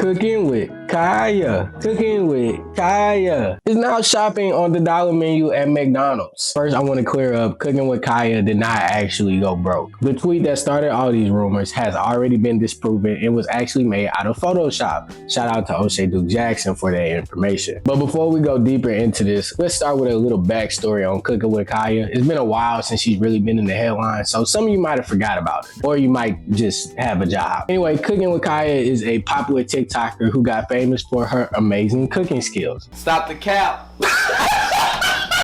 Cooking with Kya. Cooking with Kya is now shopping on the dollar menu at McDonald's. First, I want to clear up, Cooking with Kya did not actually go broke. The tweet that started all these rumors has already been disproven and was actually made out of Photoshop. Shout out to O'Shea Duke Jackson for that information. But before we go deeper into this, let's start with a little backstory on Cooking with Kya. It's been a while since she's really been in the headlines, so some of you might have forgot about it, or you might just have a job. Anyway, Cooking with Kya is a popular TikToker who got famous for her amazing cooking skills. Stop the cap.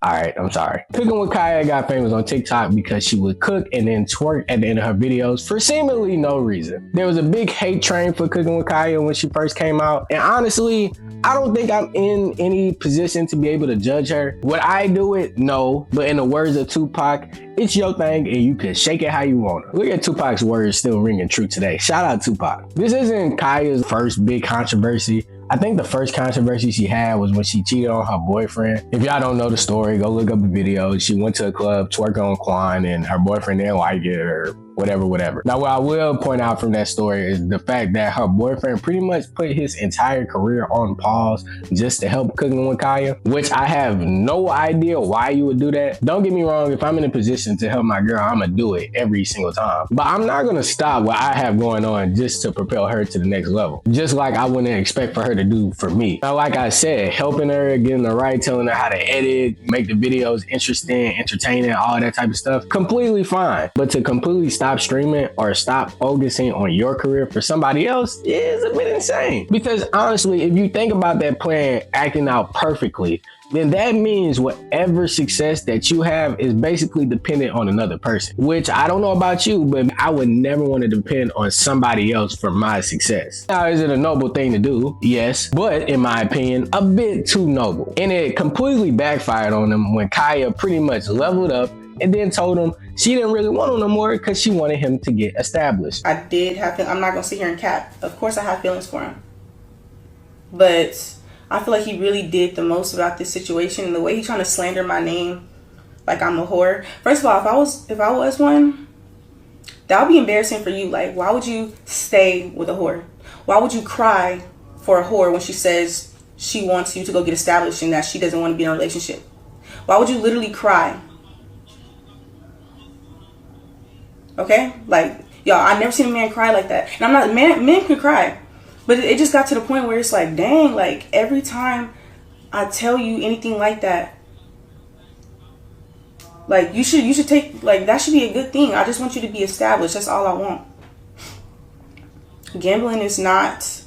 Alright, I'm sorry. Cooking with Kya got famous on TikTok because she would cook and then twerk at the end of her videos for seemingly no reason. There was a big hate train for Cooking with Kya when she first came out, and honestly, I don't think I'm in any position to be able to judge her. Would I do it? No. But in the words of Tupac, it's your thing and you can shake it how you want. Look at Tupac's words still ringing true today. Shout out Tupac. This isn't Kya's first big controversy. I think the first controversy she had was when she cheated on her boyfriend. If y'all don't know the story, go look up the video. She went to a club, twerking on Quan, and her boyfriend didn't like it or whatever. Now, what I will point out from that story is the fact that her boyfriend pretty much put his entire career on pause just to help Cooking with Kya, which I have no idea why you would do that. Don't get me wrong, if I'm in a position to help my girl, I'm gonna do it every single time. But I'm not gonna stop what I have going on just to propel her to the next level. Just like I wouldn't expect for her to do for me. Now, like I said, helping her, getting her right, telling her how to edit, make the videos interesting, entertaining, all that type of stuff, completely fine. But to completely stop streaming or stop focusing on your career for somebody else is a bit insane. Because honestly, if you think about that plan acting out perfectly, then that means whatever success that you have is basically dependent on another person. Which I don't know about you, but I would never want to depend on somebody else for my success. Now, is it a noble thing to do? Yes, but in my opinion, a bit too noble. And it completely backfired on them when Kya pretty much leveled up and then told him she didn't really want him no more because she wanted him to get established. I did have I'm not gonna sit here and cap. Of course I have feelings for him. But I feel like he really did the most about this situation, and the way he's trying to slander my name like I'm a whore. First of all, if I was one, that would be embarrassing for you. Like, why would you stay with a whore? Why would you cry for a whore when she says she wants you to go get established and that she doesn't want to be in a relationship? Why would you literally cry? Okay? Like, y'all, I've never seen a man cry like that. And I'm not, men can cry. But it just got to the point where it's like, dang, like every time I tell you anything like that, like you should take, like that should be a good thing. I just want you to be established. That's all I want. Gambling is not,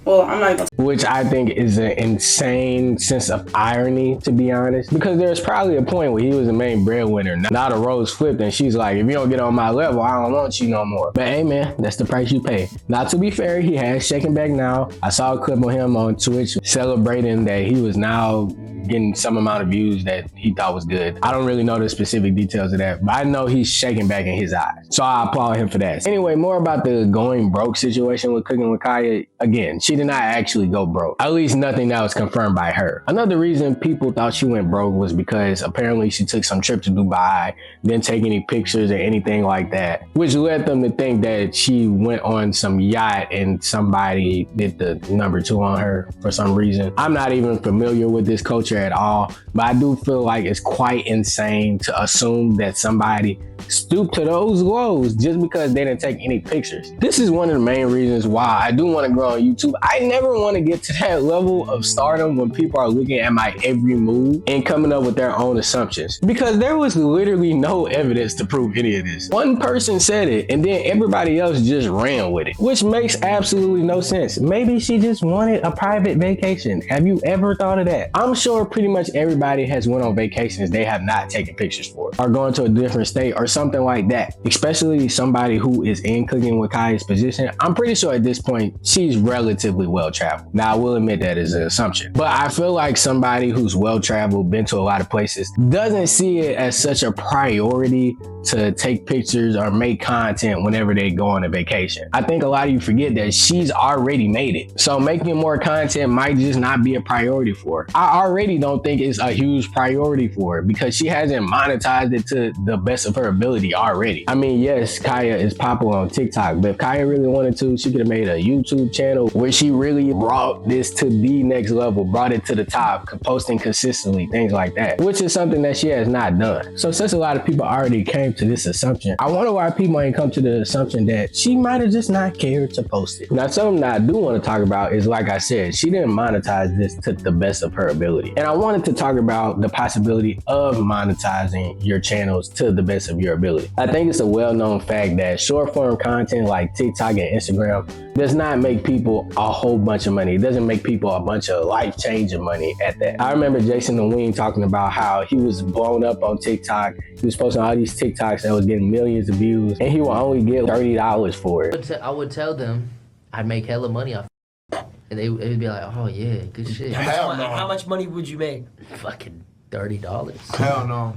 well, I'm not even. Which I think is an insane sense of irony, to be honest. Because there's probably a point where he was the main breadwinner. Now the roles flipped and she's like, if you don't get on my level, I don't want you no more. But hey man, that's the price you pay. Now to be fair, he has shaken back now. I saw a clip of him on Twitch celebrating that he was now getting some amount of views that he thought was good. I don't really know the specific details of that, but I know he's shaking back in his eyes. So I applaud him for that. Anyway, more about the going broke situation with Cooking with Kya. Again, she did not actually go broke. At least nothing that was confirmed by her. Another reason people thought she went broke was because apparently she took some trip to Dubai, didn't take any pictures or anything like that, which led them to think that she went on some yacht and somebody did the number 2 on her for some reason. I'm not even familiar with this culture at all, but I do feel like it's quite insane to assume that somebody stooped to those lows just because they didn't take any pictures. This is one of the main reasons why I do want to grow on YouTube. I never want to get to that level of stardom when people are looking at my every move and coming up with their own assumptions, because there was literally no evidence to prove any of this. One person said it and then everybody else just ran with it, which makes absolutely no sense. Maybe she just wanted a private vacation. Have you ever thought of that? I'm sure pretty much everybody has went on vacations they have not taken pictures for, or going to a different state or something like that, especially somebody who is in Cooking with Kya's position. I'm pretty sure at this point she's relatively well traveled. Now I will admit that is an assumption, but I feel like somebody who's well traveled, been to a lot of places, doesn't see it as such a priority to take pictures or make content whenever they go on a vacation. I think a lot of you forget that she's already made it, so making more content might just not be a priority for her. I already don't think it's a huge priority for her because she hasn't monetized it to the best of her ability already. I mean, yes, Kya is popular on TikTok, but if Kya really wanted to, she could have made a YouTube channel channel where she really brought this to the next level, brought it to the top, posting consistently, things like that, which is something that she has not done. So since a lot of people already came to this assumption, I wonder why people ain't come to the assumption that she might have just not cared to post it. Now, something that I do want to talk about is, like I said, she didn't monetize this to the best of her ability. And I wanted to talk about the possibility of monetizing your channels to the best of your ability. I think it's a well-known fact that short form content like TikTok and Instagram does not make people a whole bunch of money. It doesn't make people a bunch of life-changing money at that. I remember Jason the Wing talking about how he was blown up on TikTok. He was posting all these TikToks that was getting millions of views, and he would only get $30 for it. I would tell them I'd make hella money off it. And they would be like, oh yeah, good shit. How much money would you make? Fucking $30. Hell no.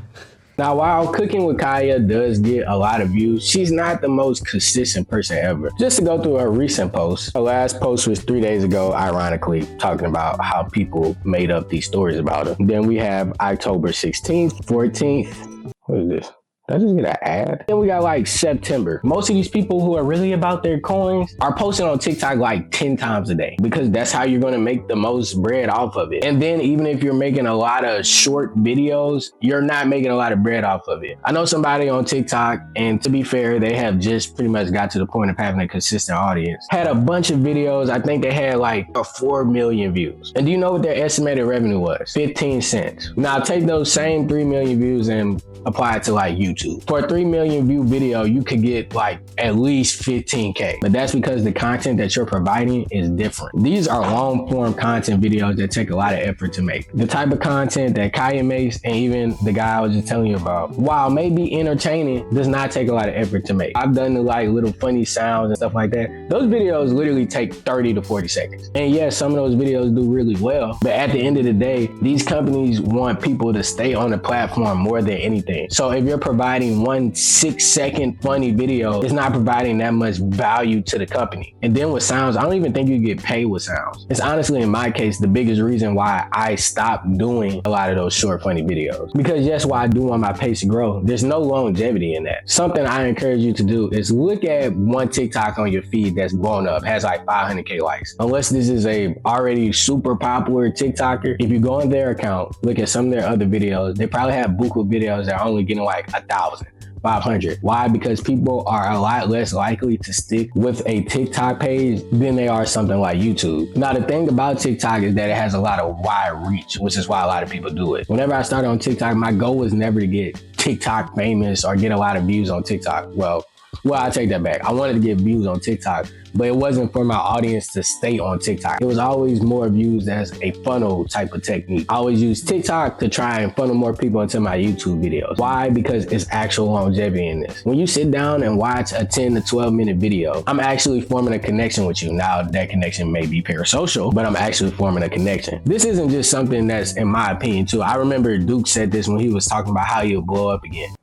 Now, while Cooking with Kya does get a lot of views, she's not the most consistent person ever. Just to go through her recent post, her last post was 3 days ago, ironically, talking about how people made up these stories about her. Then we have October 16th, 14th. What is this? Did I just get an ad? Then we got like September. Most of these people who are really about their coins are posting on TikTok like 10 times a day because that's how you're going to make the most bread off of it. And then even if you're making a lot of short videos, you're not making a lot of bread off of it. I know somebody on TikTok, and to be fair, they have just pretty much got to the point of having a consistent audience. Had a bunch of videos. I think they had like 4 million views. And do you know what their estimated revenue was? 15 cents. Now take those same 3 million views and apply it to like YouTube. For a 3 million view video, you could get like at least 15K. But that's because the content that you're providing is different. These are long form content videos that take a lot of effort to make. The type of content that Kya makes, and even the guy I was just telling you about, while maybe entertaining, does not take a lot of effort to make. I've done the like little funny sounds and stuff like that. Those videos literally take 30 to 40 seconds. And yes, some of those videos do really well, but at the end of the day, these companies want people to stay on the platform more than anything. So if you're providing 1 6-second funny video, it's not providing that much value to the company. And then with sounds, I don't even think you get paid with sounds. It's honestly, in my case, the biggest reason why I stopped doing a lot of those short funny videos. Because yes, while I do want my pace to grow, there's no longevity in that. Something I encourage you to do is look at one TikTok on your feed that's blown up, has like 500K likes. Unless this is a already super popular TikToker, if you go on their account, look at some of their other videos, they probably have buku videos that are only getting like 1,000. 500. Why? Because people are a lot less likely to stick with a TikTok page than they are something like YouTube. Now, the thing about TikTok is that it has a lot of wide reach, which is why a lot of people do it. Whenever I started on TikTok, my goal was never to get TikTok famous or get a lot of views on TikTok. Well, I take that back. I wanted to get views on TikTok, but it wasn't for my audience to stay on TikTok. It was always more views as a funnel type of technique. I always use TikTok to try and funnel more people into my YouTube videos. Why? Because it's actual longevity in this. When you sit down and watch a 10 to 12 minute video, I'm actually forming a connection with you. Now, that connection may be parasocial, but I'm actually forming a connection. This isn't just something that's in my opinion too. I remember Duke said this when he was talking about how you'll blow up again.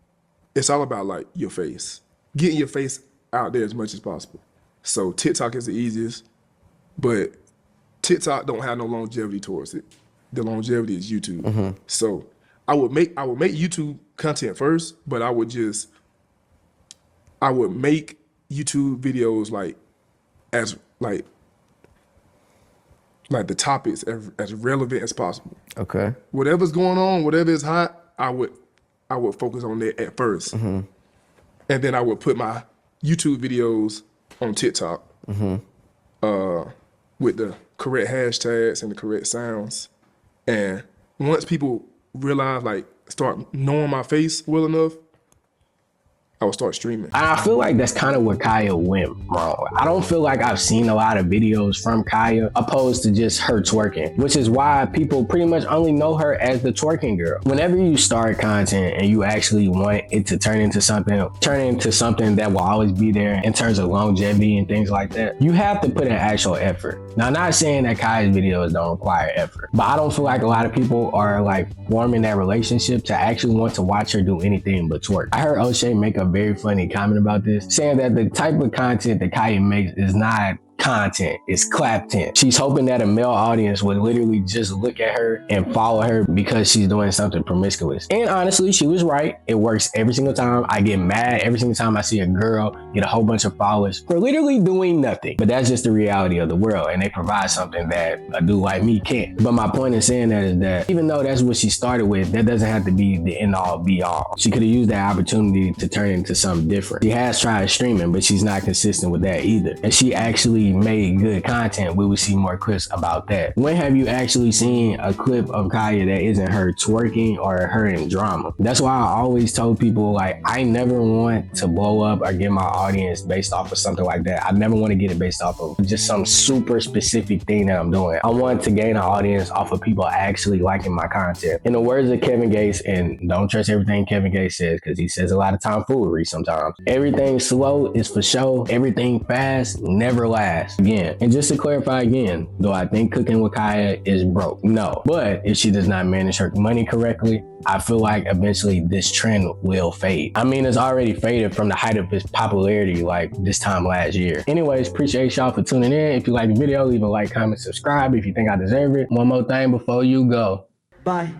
It's all about like your face. Getting your face out there as much as possible. So TikTok is the easiest, but TikTok don't have no longevity towards it. The longevity is YouTube. Mm-hmm. So I would make YouTube content first, but I would make YouTube videos like the topics as relevant as possible. Okay. Whatever's going on, whatever is hot, I would focus on that at first. Mm-hmm. And then I would put my YouTube videos on TikTok with the correct hashtags and the correct sounds. And once people realize, like, start knowing my face well enough, I would start streaming. I feel like that's kind of where Kya went wrong. I don't feel like I've seen a lot of videos from Kya opposed to just her twerking, which is why people pretty much only know her as the twerking girl. Whenever you start content and you actually want it to turn into something that will always be there in terms of longevity and things like that, you have to put in actual effort. Now, I'm not saying that Kya's videos don't require effort, but I don't feel like a lot of people are like forming that relationship to actually want to watch her do anything but twerk. I heard O'Shea make a very funny comment about this, saying that the type of content that Kya makes is not content. It's claptent. She's hoping that a male audience would literally just look at her and follow her because she's doing something promiscuous. And honestly, she was right. It works every single time. I get mad every single time I see a girl get a whole bunch of followers for literally doing nothing. But that's just the reality of the world, and they provide something that a dude like me can't. But my point in saying that is that even though that's what she started with, that doesn't have to be the end all be all. She could have used that opportunity to turn into something different. She has tried streaming, but she's not consistent with that either. If she actually made good content, we would see more clips about that. When have you actually seen a clip of Kya that isn't her twerking or her in drama? That's why I always told people, like, I never want to blow up or get my audience based off of something like that. I never want to get it based off of just some super specific thing that I'm doing. I want to gain an audience off of people actually liking my content. In the words of Kevin Gates, and don't trust everything Kevin Gates says, because he says a lot of tomfoolery sometimes. Everything slow is for show. Everything fast never lasts. Again, and just to clarify again, do I think Cooking with Kya is broke? No. But if she does not manage her money correctly, I feel like eventually this trend will fade. I mean, it's already faded from the height of its popularity like this time last year. Anyways, appreciate y'all for tuning in. If you like the video, leave a like, comment, subscribe if you think I deserve it. One more thing before you go. Bye.